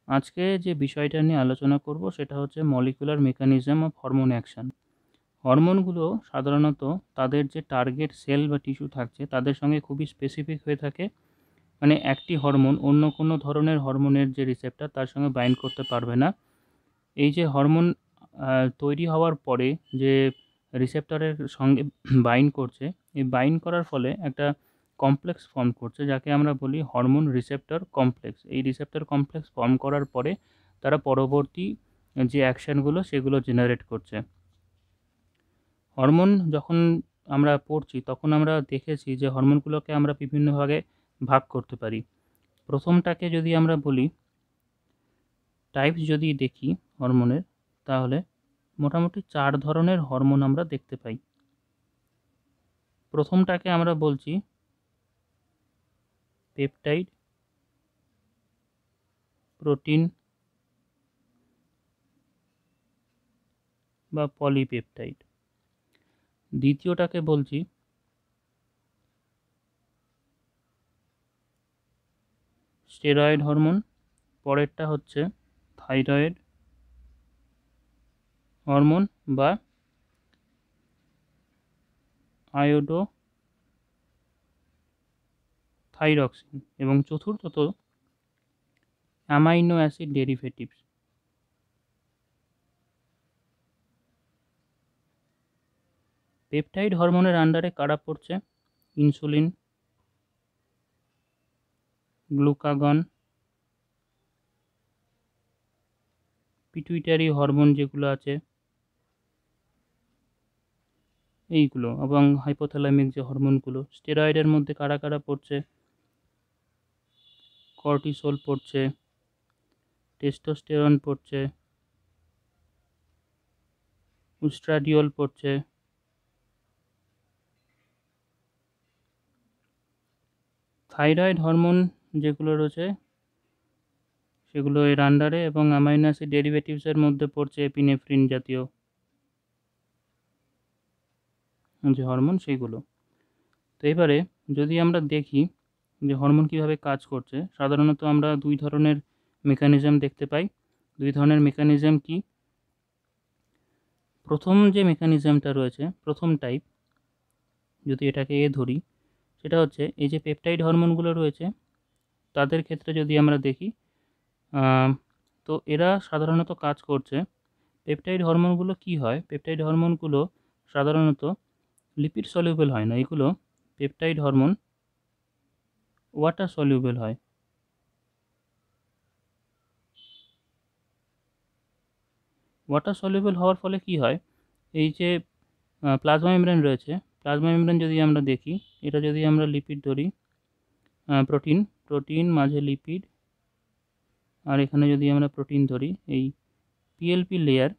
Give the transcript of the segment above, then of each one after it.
আজকে যে বিষয়টা নিয়ে আলোচনা করব সেটা হচ্ছে molecular mechanism of hormone action. হরমোনগুলো সাধারণত তাদের যে টার্গেট সেল বা টিস্যু থাকছে তাদের সঙ্গে খুবই স্পেসিফিক হয়ে থাকে। মানে একটি হরমোন অন্য কোনো ধরনের হরমোনের যে রিসেপ্টর তার সঙ্গে বাইন্ড করতে পারবে না। এই যে হরমোন তৈরি হওয়ার পরে যে রিসেপ্টরের সঙ্গে বাইন্ড করছে, এই বাইন্ড করার ফলে একটা কমপ্লেক্স ফর্ম করছে যাকে আমরা বলি হরমোন রিসেপ্টর কমপ্লেক্স। এই রিসেপ্টর কমপ্লেক্স ফর্ম করার পরে তারা পরবর্তী যে অ্যাকশানগুলো সেগুলো জেনারেট করছে। হরমোন যখন আমরা পড়ছি তখন আমরা দেখেছি যে হরমোনগুলোকে আমরা বিভিন্ন ভাগে ভাগ করতে পারি। প্রথমটাকে যদি আমরা বলি টাইপস যদি দেখি হরমোনের, তাহলে মোটামুটি 4 ধরনের হরমোন আমরা দেখতে পাই। প্রথমটাকে আমরা বলছি পেপটাইড, প্রোটিন বা পলিপেপটাইড। দ্বিতীয়টাকে বলছি স্টেরয়েড হরমোন, পরেরটা হচ্ছে থাইরয়েড হরমোন বা আয়োডো থাইরক্সিন, এবং চতুর্থত অ্যামাইনো অ্যাসিড ডেরিভেটিভস। পেপটাইড হরমোনের আন্ডারে কারা পড়ছে? ইনসুলিন, গ্লুকাগন, পিটুইটারি হরমোন যেগুলো আছে এইগুলো, এবং হাইপোথ্যালামিক যে হরমোনগুলো। স্টেরয়েডের মধ্যে কারা কারা পড়ছে? কর্টিসল পড়ছে, টেস্টোস্টেরন পড়ছে, উস্ট্রাডিওল পড়ছে। থাইরয়েড হরমোন যেগুলো রয়েছে সেগুলো এর আন্ডারে, এবং অ্যামাইনো অ্যাসিড ডেরিভেটিভসের মধ্যে পড়ছে এপিনেফ্রিন জাতীয় যে হরমোন সেইগুলো। তো এবারে যদি আমরা দেখি যে হরমোন কীভাবে কাজ করছে, সাধারণত আমরা দুই ধরনের মেকানিজম দেখতে পাই। দুই ধরনের মেকানিজম কি? প্রথম যে মেকানিজমটা রয়েছে, প্রথম টাইপ, যদি এটাকে ধরি, সেটা হচ্ছে এই যে পেপটাইড হরমোনগুলো রয়েছে তাদের ক্ষেত্রে যদি আমরা দেখি, তো এরা সাধারণত কাজ করছে। পেপটাইড হরমোনগুলো কি হয়? পেপটাইড হরমোনগুলো সাধারণত লিপিড সলিউবল হয় না, এগুলো পেপটাইড হরমোন ওয়াটার সলিউবল হয়। ওয়াটার সলিউবল হওয়ার ফলে কি হয়, এই যে প্লাজমা মেমব্রেন রয়েছে, প্লাজমা মেমব্রেন যদি আমরা দেখি, এটা যদি আমরা লিপিড ধরি, প্রোটিন, প্রোটিন মাঝে লিপিড, আর এখানে যদি আমরা প্রোটিন ধরি, এই পিএলপি লেয়ার,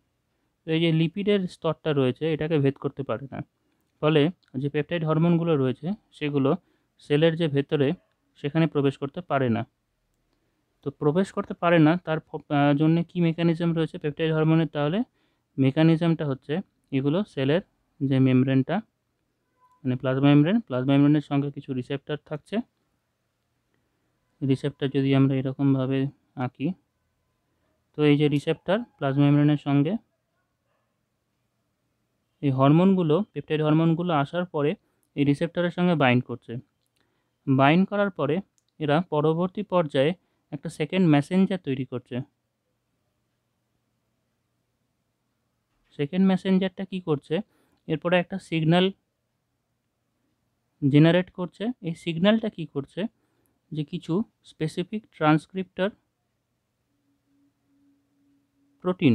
তো এই যে লিপিডের স্তরটা রয়েছে এটাকে ভেদ করতে পারে না। ফলে যে পেপটাইড হরমোনগুলো রয়েছে সেগুলো সেলের যে ভেতরে সেখানে প্রবেশ করতে পারে না। তো প্রবেশ করতে পারে না, তার জন্য কি মেকানিজম রয়েছে পেপটাইড হরমোনের? তাহলে মেকানিজমটা হচ্ছে এগুলো সেলের যে মেমব্রেনটা, মানে প্লাজমা মেমব্রেন, প্লাজমা মেমব্রেনের সঙ্গে কিছু রিসেপ্টর থাকছে। রিসেপ্টর যদি আমরা এরকমভাবে আঁকি, তো এই যে রিসেপ্টর প্লাজমা মেমব্রেনের সঙ্গে এই হরমোনগুলো, পেপটাইড হরমোনগুলো আসার পরে এই রিসেপ্টরের সঙ্গে বাইন্ড করছে। বাইন্ড করার পরে এরা পরবর্তী পর্যায়ে একটা সেকেন্ড মেসেঞ্জার তৈরি করছে। সেকেন্ড মেসেঞ্জারটা কি করছে? এরপরে একটা সিগন্যাল জেনারেট করছে। এই সিগন্যালটা কি করছে, যে কিছু স্পেসিফিক ট্রান্সক্রিপ্টর প্রোটিন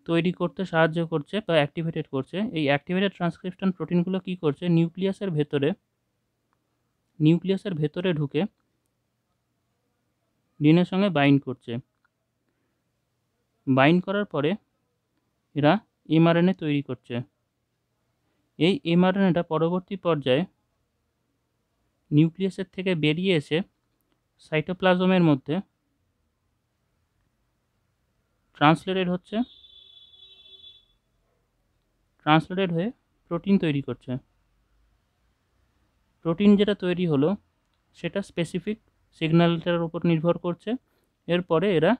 তৈরি করতে সাহায্য করছে বা অ্যাক্টিভেটেড করছে। এই অ্যাক্টিভেটেড ট্রান্সক্রিপশন প্রোটিনগুলো কি করছে, নিউক্লিয়াসের ভেতরে ঢুকে ডিএনএর সঙ্গে বাইন্ড করছে। বাইন্ড করার পরে এরা এমআরএনএ তৈরি করছে। এই এমআরএনএটা পরবর্তী পর্যায়ে নিউক্লিয়াসের থেকে বেরিয়ে এসে সাইটোপ্লাজমের মধ্যে ট্রান্সলেটেড হয়ে প্রোটিন তৈরি করছে। প্রোটিন যেটা তৈরি হলো সেটা স্পেসিফিক সিগন্যালটার উপর নির্ভর করছে। এরপরে এরা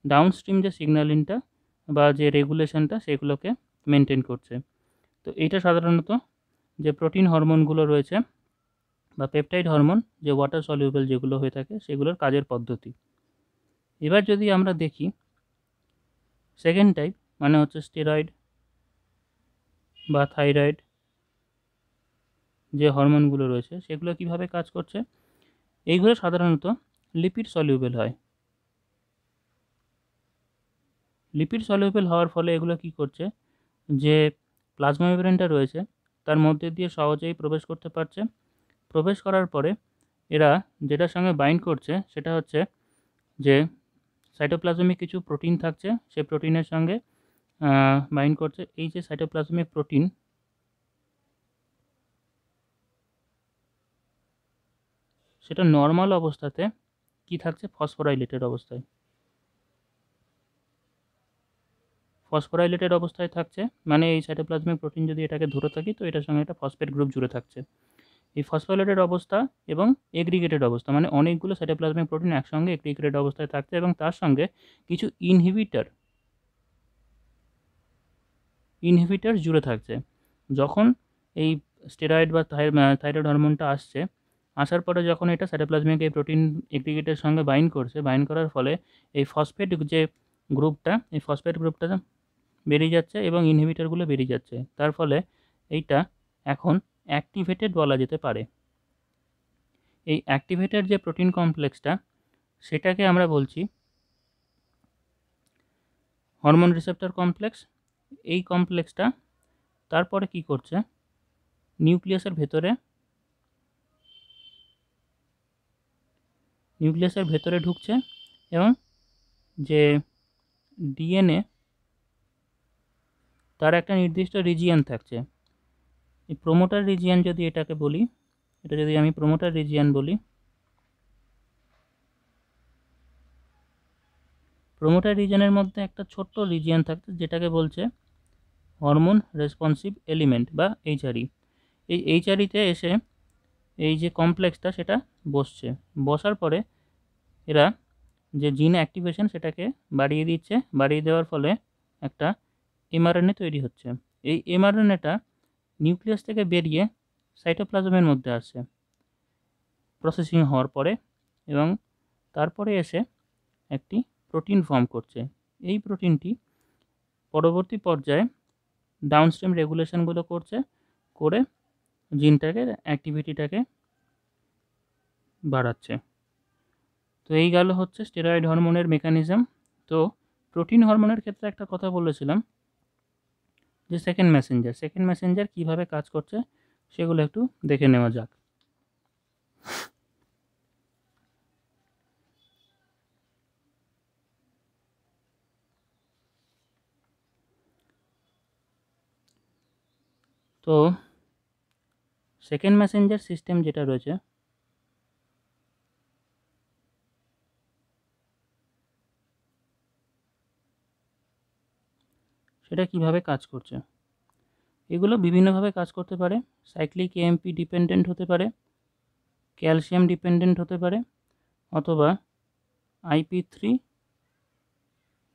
ডাউনস্ট্রিম যে সিগন্যালিংটা বা যে রেগুলেশনটা সেগুলোকে মেনটেন করছে। তো এইটা সাধারণত যে প্রোটিন হরমোনগুলো রয়েছে বা পেপটাইড হরমোন যে ওয়াটার সলিউবল যেগুলো হয়ে থাকে সেগুলোর কাজের পদ্ধতি। এবার যদি আমরা দেখি সেকেন্ড টাইপ, মানে হচ্ছে স্টেরয়েড বা থাইরয়েড যে হরমোনগুলো রয়েছে সেগুলো কিভাবে কাজ করছে। এইগুলো সাধারণত লিপিড সলিউবল হয়। লিপিড সলিউবল হওয়ার ফলে এগুলো কি করছে, যে প্লাজমা মেমব্রেনটা রয়েছে তার মধ্যে দিয়ে সহজেই প্রবেশ করতে পারছে। প্রবেশ করার পরে এরা যেটার সঙ্গে বাইন্ড করছে সেটা হচ্ছে যে সাইটোপ্লাজমিক কিছু প্রোটিন থাকছে, সেই প্রোটিনের সঙ্গে বাইন্ড করছে। এই যে সাইটোপ্লাজমিক প্রোটিন, সেটা নর্মাল অবস্থাতে কি থাকছে, ফসফোরাইলেটেড অবস্থায়। ফসফোরাইলেটেড অবস্থায় থাকছে মানে এই সাইটোপ্লাজমিক প্রোটিন যদি এটাকে ধরে থাকি তো এটার সঙ্গে একটা ফসফেট গ্রুপ জুড়ে থাকছে। এই ফসফোরাইলেটেড অবস্থা এবং এগ্রিগেটেড অবস্থা মানে অনেকগুলো সাইটোপ্লাজমিক প্রোটিন একসঙ্গে এগ্রিগেটেড অবস্থায় থাকছে এবং তার সঙ্গে কিছু ইনহিবিটার জুড়ে থাকছে। যখন এই স্টেরয়েড বা থাইরয়েড হরমোনটা আসার পরে যখন এটা সাইটোপ্লাজমিক এই প্রোটিন এগ্রিগেটের সঙ্গে বাইন্ড করছে, বাইন্ড করার ফলে এই ফসফেট যে গ্রুপটা, এই ফসফেট গ্রুপটা বেরিয়ে যাচ্ছে এবং ইনহিবিটরগুলো বেরিয়ে যাচ্ছে। তার ফলে এইটা এখন অ্যাক্টিভেটেড বলা যেতে পারে। এই অ্যাক্টিভেটেড যে প্রোটিন কমপ্লেক্সটা সেটাকে আমরা বলছি হরমোন রিসেপ্টর কমপ্লেক্স। এই কমপ্লেক্সটা তারপরে কি করছে, নিউক্লিয়াসের ভেতরে ঢুকছে এবং যে ডিএনএ তার একটা নির্দিষ্ট রিজিয়ন থাকছে। এই প্রোমোটার রিজিয়ন যদি এটাকে বলি, এটা যদি আমি প্রোমোটার রিজিয়ন বলি, প্রোমোটার রিজিয়নের মধ্যে একটা ছোট্ট রিজিয়ন থাকছে যেটাকে বলছে হরমোন রেসপন্সিভ এলিমেন্ট বা এইচআরই। এই এইচআরইতে এসে এই যে কমপ্লেক্সটা সেটা বসার পরে এরা যে জিন অ্যাক্টিভেশন সেটাকে বাড়িয়ে দিচ্ছে। বাড়িয়ে দেওয়ার ফলে একটা এমআরএনএ তৈরি হচ্ছে। এই এমআরএনএটা নিউক্লিয়াস থেকে বেরিয়ে সাইটোপ্লাজমের মধ্যে আসছে প্রসেসিং হওয়ার পরে এবং তারপরে এসে একটি প্রোটিন ফর্ম করছে। এই প্রোটিনটি পরবর্তী পর্যায়ে ডাউনস্ট্রিম রেগুলেশনগুলো করে জিনটাকে অ্যাক্টিভিটিটাকে বাড়াচ্ছে। তো এই গেল হচ্ছে স্টেরয়েড হরমোনের মেকানিজম। তো প্রোটিন হরমোনের ক্ষেত্রে একটা কথা বলেছিলাম যে সেকেন্ড মেসেঞ্জার কীভাবে কাজ করছে সেগুলো একটু দেখে নেওয়া যাক। তো সেকেন্ড মেসেঞ্জার সিস্টেম যেটা রয়েছে সেটা কিভাবে কাজ করছে, এগুলো বিভিন্নভাবে কাজ করতে পারে। সাইক্লিক এএমপি ডিপেন্ডেন্ট হতে পারে, ক্যালসিয়াম ডিপেন্ডেন্ট হতে পারে, অথবা IP3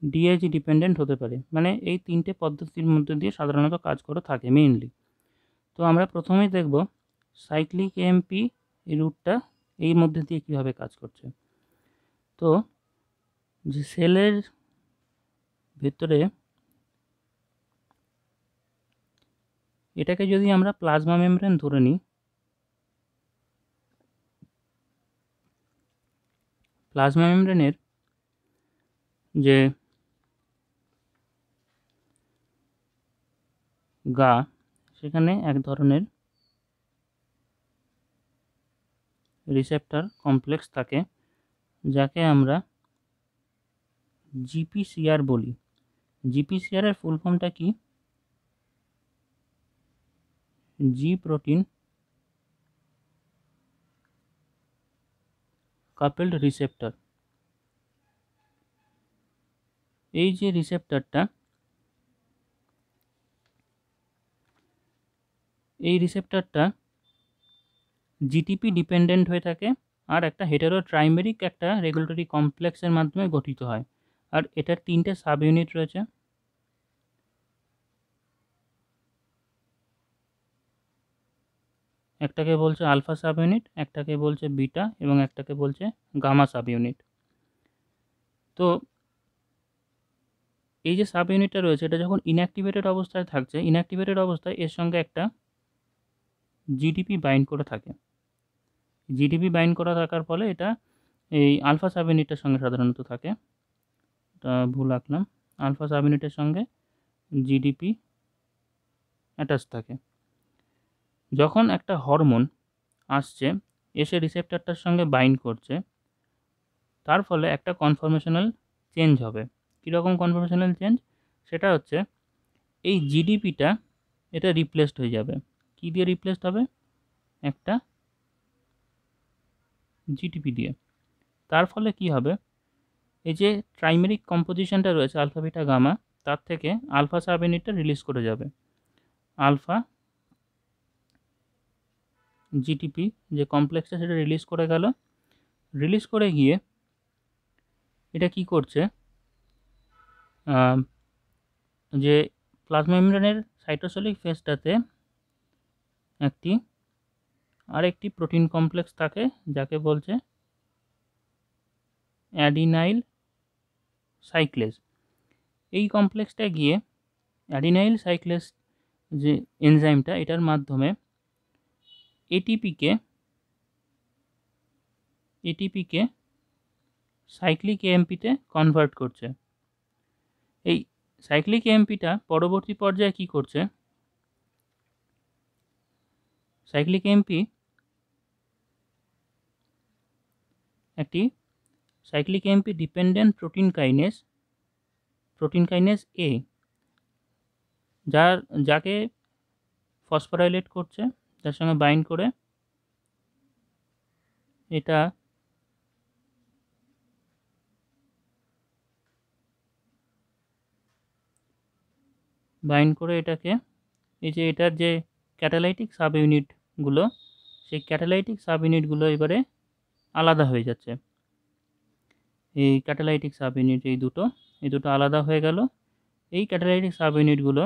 ডিএইচ ডিপেন্ডেন্ট হতে পারে। মানে এই তিনটে পদ্ধতির মধ্যে দিয়ে সাধারণত কাজ করে থাকে মেইনলি। তো আমরা প্রথমেই দেখব সাইক্লিক এএমপি এই রুটটা এই মধ্যে দিয়ে কীভাবে কাজ করছে। তো যে সেলের ভেতরে এটাকে যদি আমরা প্লাজমা মেমব্রেন ধরে নিই, প্লাজমা মেমব্রেনের যে গা সেখানে এক ধরনের রিসেপ্টর কমপ্লেক্স থাকে যাকে আমরা জিপিসিআর বলি। জিপিসিআর এর ফুল ফর্মটা কি, জি প্রোটিন কাপেলড রিসেপ্টর। এই যে রিসেপ্টরটা, এই রিসেপ্টরটা জিটিপি ডিপেন্ডেন্ট হয়ে থাকে আর একটা হেটেরোট্রাইমেরিক একটা রেগুলেটরি কমপ্লেক্সের মাধ্যমে গঠিত হয়। আর এটার 3টে সাব ইউনিট রয়েছে। একটাকে বলছে আলফা সাব ইউনিট, একটাকে বলছে বিটা এবং একটাকে বলছে গামা সাব ইউনিট। তো এই যে সাব ইউনিটটা রয়েছে এটা যখন ইনঅ্যাক্টিভেটেড অবস্থায় থাকছে, ইনঅ্যাক্টিভেটেড অবস্থায় এর সঙ্গে একটা জিডিপি বাইন্ড করে থাকে। জিডিপি বাইন্ড করা থাকার ফলে এটা এই আলফা সাব ইউনিটের সঙ্গে সাধারণত থাকে, এটা ভুল আঁকলাম, আলফা সাব ইউনিটের সঙ্গে জিডিপি অ্যাটাচ থাকে। যখন একটা হরমোন আসছে এসে রিসেপ্টরটার সঙ্গে বাইন্ড করছে, তার ফলে একটা কনফরমেশনাল চেঞ্জ হবে। কীরকম কনফরমেশনাল চেঞ্জ? সেটা হচ্ছে এই জিডিপিটা এটা রিপ্লেসড হয়ে যাবে। কী দিয়ে রিপ্লেসড হবে? একটা জিডিপি দিয়ে। তার ফলে কি হবে, এই যে ট্রাইমেরিক কম্পোজিশনটা রয়েছে আলফা বিটা গামা, তার থেকে আলফা সাব ইউনিটটা রিলিজ করে যাবে। আলফা জিটিপি যে কমপ্লেক্সটা সেটা রিলিজ করে গেল। রিলিজ করে গিয়ে এটা কি করছে, যে প্লাজমা মেমব্রেনের সাইটোসলিক ফেজটাতে আরেকটি প্রোটিন কমপ্লেক্স থাকে যাকে বলছে অ্যাডিনাইল সাইক্লেজ। এই কমপ্লেক্সটা গিয়ে অ্যাডিনাইল সাইক্লেজ যে এনজাইমটা, এটার মাধ্যমে এটিপিকে সাইক্লিক এএমপিতে কনভার্ট করছে। এই সাইক্লিক এএমপিটা পরবর্তী পর্যায়ে কি করছে, সাইক্লিক এএমপি একটি cyclic AMP dependent protein kinase A যাকে ফসফোরাইলেট করছে, যার সঙ্গে বাইন্ড করে এটা এটাকে এই যে এটার যে ক্যাটালাইটিক সাব ইউনিটগুলো, সেই ক্যাটালাইটিক সাব ইউনিটগুলো এবারে আলাদা হয়ে যাচ্ছে। এই ক্যাটালাইটিক সাব ইউনিট এই দুটো আলাদা হয়ে গেল। এই ক্যাটালাইটিক সাব ইউনিটগুলো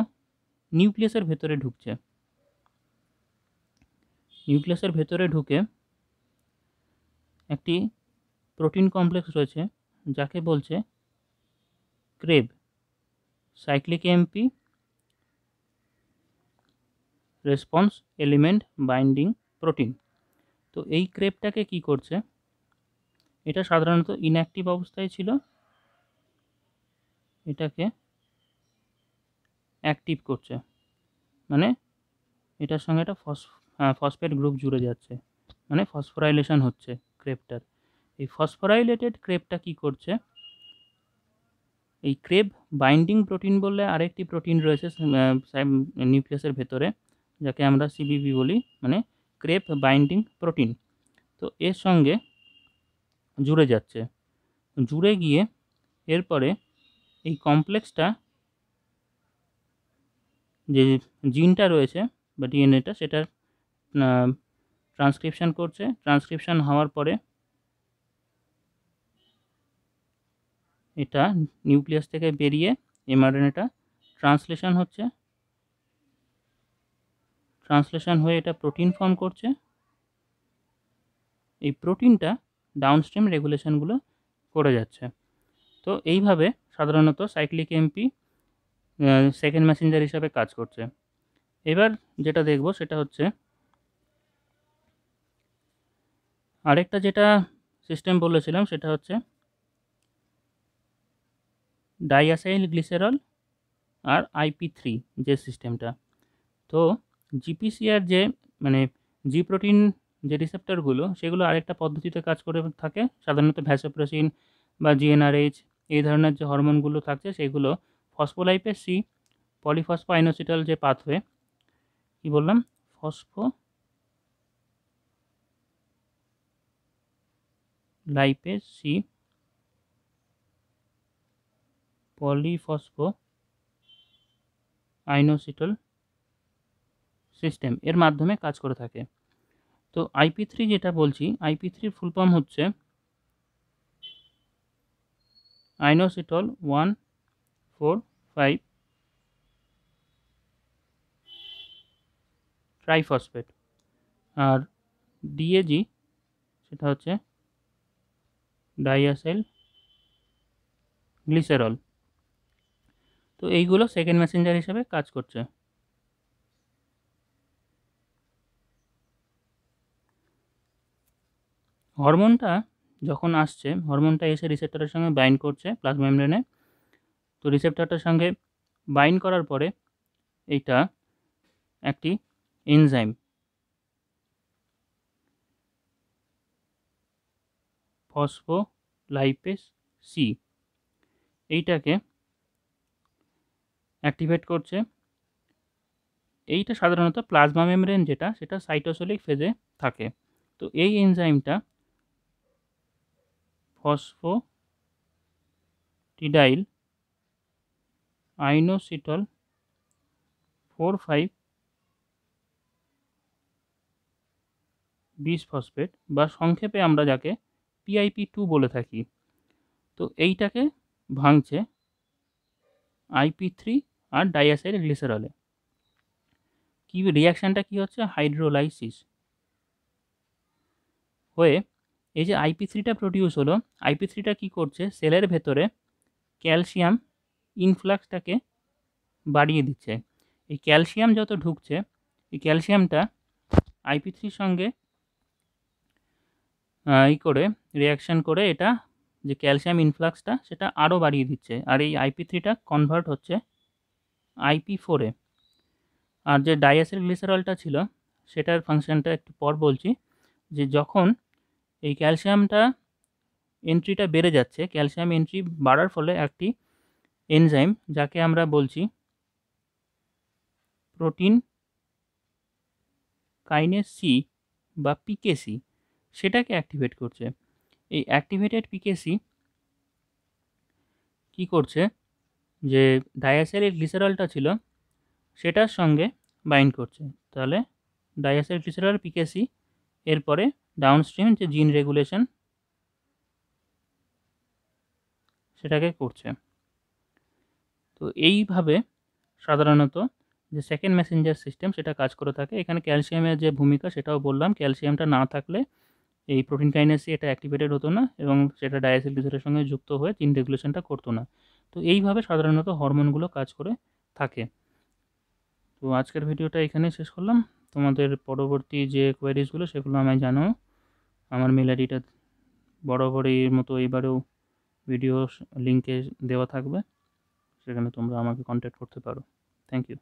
নিউক্লিয়াসের ভেতরে ঢুকছে। নিউক্লিয়াসের ভেতরে ঢুকে একটি প্রোটিন কমপ্লেক্স রয়েছে যাকে বলছে CREB, cyclic AMP response element binding protein. তো এই ক্রেবটাকে কি করছে, এটা সাধারণত ইনঅ্যাক্টিভ অবস্থায় ছিল, এটাকে অ্যাক্টিভ করছে, মানে এটার সঙ্গে একটা ফসফেট গ্রুপ জুড়ে যাচ্ছে, মানে ফসফোরাইলেশন হচ্ছে ক্রেবটার। এই ফসফোরাইলেটেড ক্রেবটা কি করছে, এই ক্রেব বাইন্ডিং প্রোটিন বললে আরেকটি প্রোটিন রয়েছে নিউক্লিয়াসের ভেতরে, যাকে আমরা সিবিবি বলি, মানে ক্রেব বাইন্ডিং প্রোটিন। তো এর সঙ্গে জুড়ে যাচ্ছে, জুড়ে গিয়ে এরপরে এই কমপ্লেক্সটা যে জিনটা রয়েছে বা ডিএনএটা, সেটার ট্রান্সক্রিপশন করছে। ট্রান্সক্রিপশন হওয়ার পরে এটা নিউক্লিয়াস থেকে বেরিয়ে এমআরএনএটা ট্রান্সলেশন হচ্ছে, ট্রান্সলেশন হয়ে এটা প্রোটিন ফর্ম করছে। এই প্রোটিনটা ডাউনস্ট্রিম রেগুলেশনগুলো করে যাচ্ছে। তো এইভাবে সাধারণত সাইক্লিক এমপি সেকেন্ড মেসেঞ্জার হিসাবে কাজ করছে। এবার যেটা দেখব সেটা হচ্ছে আরেকটা যেটা সিস্টেম বলেছিলাম, সেটা হচ্ছে ডাইঅ্যাসাইল গ্লিসেরল আর IP3 যে সিস্টেমটা। তো জিপিসিআর যে মানে জি প্রোটিন যে রিসেপ্টরগুলো, সেগুলো আরেকটা পদ্ধতিতে কাজ করে থাকে। সাধারণত ভ্যাসোপ্রেসিন বা জিএনআরএইচ এই ধরনের যে হরমোনগুলো থাকছে সেগুলো ফসফোলাইপেজ সি পলিফসফোআইনোসিটাল যে পাথওয়ে, কি বললাম, ফসফোলাইপেজ সি পলিফসফোআইনোসিটাল সিস্টেম এর মাধ্যমে কাজ করে থাকে। তো IP3 যেটা বলছি, IP3 ফুল ফর্ম হচ্ছে আইনোসিটল 1,4,5 ট্রাইফসফেট। আর DAG সেটা হচ্ছে ডাইঅ্যাসাইল গ্লিসেরল। তো এইগুলো সেকেন্ড মেসেঞ্জার হিসেবে কাজ করছে। হরমোনটা যখন আসছে, হরমোনটা এসে রিসেপ্টরের সঙ্গে বাইন্ড করছে প্লাজমা মেমব্রেনে। তো রিসেপ্টরটার সঙ্গে বাইন্ড করার পরে এইটা একটি এনজাইম ফসফোলাইপেজ সি এইটাকে অ্যাক্টিভেট করছে। এইটা সাধারণত প্লাজমা মেমব্রেন যেটা, সেটা সাইটোসোলিক ফেজে থাকে। তো এই এনজাইমটা ফসফোটিডাইল আইনোসিটল 4,5 বিসফসফেট বা সংক্ষেপে আমরা যাকে PIP2 বলে থাকি, তো এইটাকে ভাঙছে IP3 আর ডাইঅ্যাসাইল গ্লিসারলে। কি রিয়াকশানটা কি হচ্ছে? হাইড্রোলাইসিস হয়ে এই যে IP3টা প্রডিউস হলো, IP3টা কি করছে? সেলের ভেতরে ক্যালসিয়াম ইনফ্লাক্সটাকে বাড়িয়ে দিচ্ছে। এই ক্যালসিয়াম যত ঢুকছে, এই ক্যালসিয়ামটা IP3-র সঙ্গে করে রিয়াকশান করে এটা যে ক্যালসিয়াম ইনফ্লাক্সটা সেটা আরও বাড়িয়ে দিচ্ছে। আর এই IP3টা কনভার্ট হচ্ছে IP4-এ। আর যে ডাইঅ্যাসাইল গ্লিসারলটা ছিল সেটার ফাংশনটা একটু পর বলছি। যে যখন এই ক্যালসিয়ামটা এন্ট্রিটা বেড়ে যাচ্ছে, ক্যালসিয়াম এন্ট্রি বাড়ার ফলে একটি এনজাইম যাকে আমরা বলছি প্রোটিন কাইনেজ সি বা পিকেসি, সেটাকে অ্যাক্টিভেট করছে। এই অ্যাক্টিভেটেড পিকেসি কি করছে? যে ডাইঅ্যাসাইল গ্লিসারলটা ছিল সেটার সঙ্গে বাইন্ড করছে। তাহলে ডাইঅ্যাসাইল গ্লিসারল পিকেসি এরপরে ডাউনস্ট্রিম যে জিন রেগুলেশন সেটাকে করছে। তো এইভাবে সাধারণত যে সেকেন্ড মেসেঞ্জার সিস্টেম সেটা কাজ করে থাকে। এখানে ক্যালসিয়ামের যে ভূমিকা সেটাও বললাম। ক্যালসিয়ামটা না থাকলে এই প্রোটিন কাইনেসি এটা অ্যাক্টিভেটেড হতো না এবং সেটা ডাইঅ্যাসাইল গ্লিসারলের সঙ্গে যুক্ত হয়ে জিন রেগুলেশনটা করতো না। তো এইভাবে সাধারণত হরমোনগুলো কাজ করে থাকে। তো আজকের ভিডিওটা এখানেই শেষ করলাম। তোমাদের পরবর্তী যে কোয়েরিজগুলো সেগুলো আমায় জানাও। আমার মেল আইডিটা বরাবরের মতো এবারেও ভিডিও লিঙ্কে দেওয়া থাকবে, সেখানে তোমরা আমাকে কন্ট্যাক্ট করতে পারো। Thank you.